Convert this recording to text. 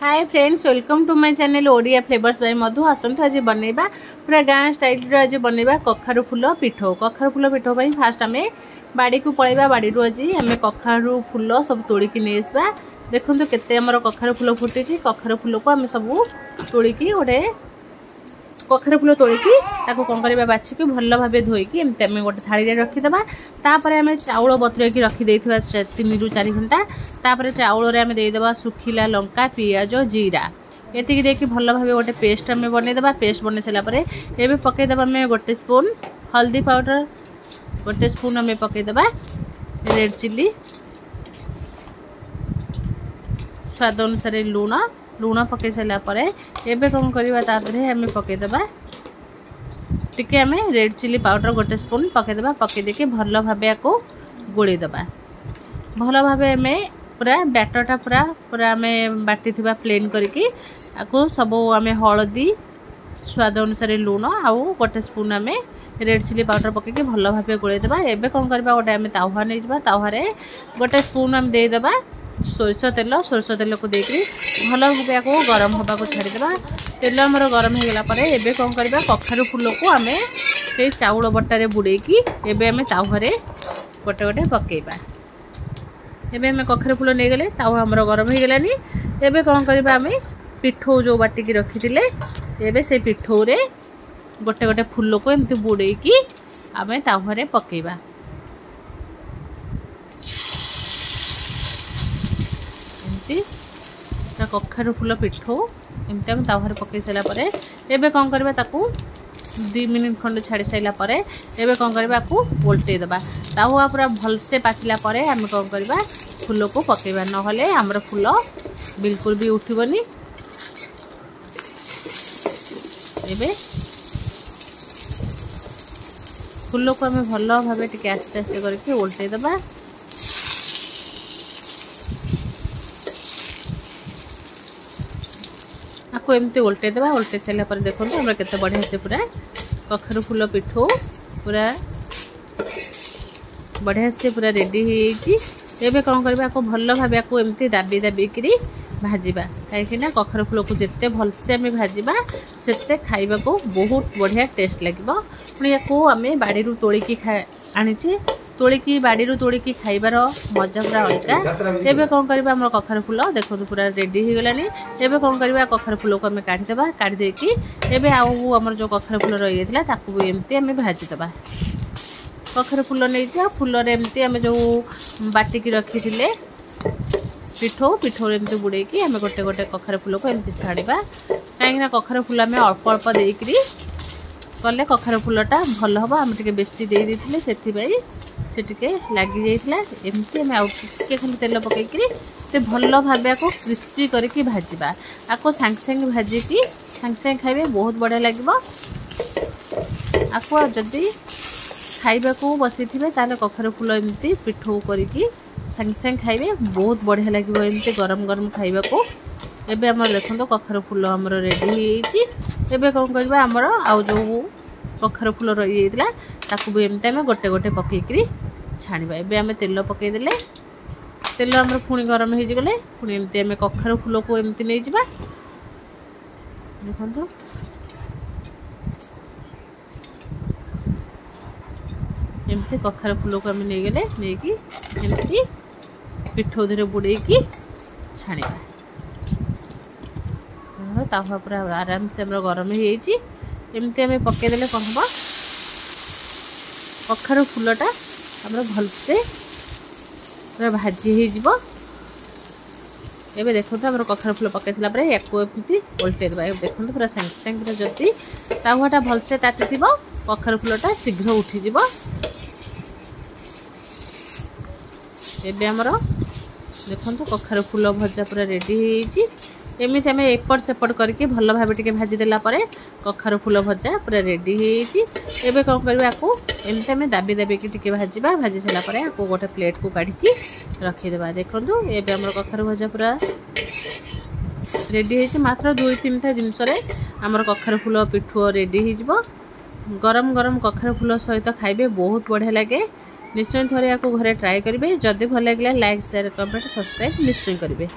Hi friends, welcome to my channel Odia flavours by Madhu. आसतु आज बनइबा पूरा गाँ स्टाइल आज बनइबा कखारु फूल पिठो। कखारु फूल पिठो पई फास्ट आमे बाड़ी को पळैबा। बाड़ी रो आज आमे कखारु फूल सब तोड़ी की नै आसबा। देखंतु केते हमर कखारु फूल फुटी छि। कखारु फूल को आमे सब तोड़ी की ओडे कखारु फूल तोड़ी की ताको कोन करबा बाछि के भल्ला भाबे धोई की एमते आमे गोटे थाली रे रखि देबा। तापरे आमे चाउल बतरे की रखि देइथिबा 3 रु 4 घंटा। तापरे चाउल रे आमे देइ देबा सुखिला लंका पियाज जीरा एतिकी देकी भल्ला भाबे गोटे पेस्ट आमे बनै देबा। पेस्ट बनै सला परे एबे पकै देबा आमे गोटे स्पून हल्दी पाउडर, गोटे स्पून आमे पकै देबा रेड चिली, स्वाद अनुसार लूण लूण पकै सला परे एबे कोन करबा तापरे आमे पकै देबा टिके आमे रेड चिली पाउडर गोटे स्पून पकै देबा। पकै देके भल्ला भाबे आको गोळी देबा। भल्ला भाबे आमे पूरा बैटरटा पूरा पूरा आमे बाटी थिबा प्लेन करके आको सब आमे हळदी स्वाद अनुसार लूण आउ गोटे स्पून आमे रेड चिली पाउडर पकै के भल्ला भाबे गोळी देबा। एबे कोन करबा गोटे आमे तावा नै जबा। तावा रे गोटे स्पून आमे दे देबा सोरसो तेल को देकरी भल भाबे आको गरम होबा को छाड़ी देबा। तेल हमर गरम हो गेला परे एबे कोन करबा कखारु फूल को आमे से चाउल बट्टा रे बुडे की एबे आमे तावा रे गोटे गोटे पकेबा। एबे आमे कखारु फूल नै गेले तावा हमर गरम हो गेलानी। एबे कोन करबा आमे पिठो जो बाटी की रखितिले एबे से पिठो रे गोटे गोटे फूल को एमती बुडे की आमे तावा रे पकेबा। कखारु फूल पिठो एमती आम तावा पकई सारा परे एबे कौन करबा ताकू 2 मिनिट खंड छाड़ी साइला परे एबे कौन करबा आकू उल्टे देबा। तावा पूरा भल से पाचिला परे आम कौन करबा फूल को पकेबा, नहले हमर फूल बिल्कुल भी उठिबनी। एबे फूल को आम भल भाबे टिके आस्ते आस्ते करके उल्टे देबा। आपको एमती उल्टे देबा। उल्टे सारा पर देखो हमरा केते बढ़िया से पूरा कखारु फूल पिठो पूरा बढ़िया से पूरा रेडी होईची। एबे कोन करबा को भल्लो भाबे को एमती दाबी दाबी करी भाजीबा। काहे ना कखारु फूल को जत्ते भल से हमें भाजीबा सेते खाइबा को बहुत बढ़िया टेस्ट लागिबो। पुनी को हमें बाड़ी रु तोड़ी की आनीची तोड़ी की बाड़ी रु तोड़ी की खाइबार मजा पूरा अलगा। एबे कोन करबा हमर कखारु फूल देखो पूरा रेडी हो गलानी। एबे कोन करबा कखारु फूल को हमें काट देबा। काट दे की एबे आउ हमर जो कखारु फूल रही गेथिला ताकू एमती हमें भाजी देबा। कखारु फूल नै जा फूल रे एमती हमें जो बाटी की रखी थिले पिठो एमती बुड़े की हमें गोटे गोटे कखारु फूल को एमती छाड़ीबा। काहे ना कखारु फूल हमें अल्प अल्प देकरी कले कखारु फूलटा भल हबा। हम टिके बेसी दे दिथिले सेथि बाई से टिके लागी जाइथिला। एमती हम आउ टिके खाली तेल पकै करी ते भल्लो भाबे को क्रिस्पी करके भाजीबा। आको सांग सांग भाजी की सांग सांग खाइबे बहुत बढ़िया लागिबो। आको जदी खाइबा को बसी थिबे ताले कखारु फूल एमती पिठो करके सांग सांग खाइबे बहुत बढ़िया लागिबो एमती गरम गरम खाइबा को। एबे हमर देखंतो कखारु फूल हमर रेडी होईची। एबे कोन करबा हमर आउ जो कखारु फूल रही जाइतिला ताकू भी एमती आमे गोटे गोटे पकै करी छाणीबा। एबे आमे तेल पकै देले तेल हमर पुणी गरम हो गले पुणी एमती आमे कखारु फूल को एमती नै जिबा। देखंतो एमती कखारु फूल को आमे नै गेले नै की एमती पिठो धरे बुडे की छाणीबा। तावा पूरा आराम से हमर गरम हो जाइची। एमती आमे पकै देले कोन हबो कखारु फूलटा हमर भल से पूरा भाजी हो जिवो। एबे देखो तो हमर कखारु फूल पकै सला परे एको एमती उल्टे देबा। एबे देखो तो पूरा सांग सांग पूरा जति तावाटा भल से ताति थिबो कखारु फूलटा शीघ्र उठी जिवो। एबे हमर देखो तो कखारु फूल भजा पूरा रेडी होईची। एमिति हमें एपट सेपट करके भल भाबे टिके भाजी देला परे कखारु फूल भजा पूरा रेडी होईची। एबे कोन करबा को एमिति हमें दाबी दाबी की टिके भाजीबा। भाजी सला परे को गोटे प्लेट को काढी की रखि देबा। देखंतु एबे हमर कखारु भजा पूरा रेडी होईची। मात्र 2-3टा जिंस रे हमर कखारु फूल पिठो रेडी हो जिवो। गरम गरम कखारु फूल सहित खाइबे बहुत बढ़िया लागे। निश्चय थोड़े या घरे ट्राए करेंगे। जदि भल लगे लाइक शेयर कमेंट सब्सक्राइब निश्चय करेंगे।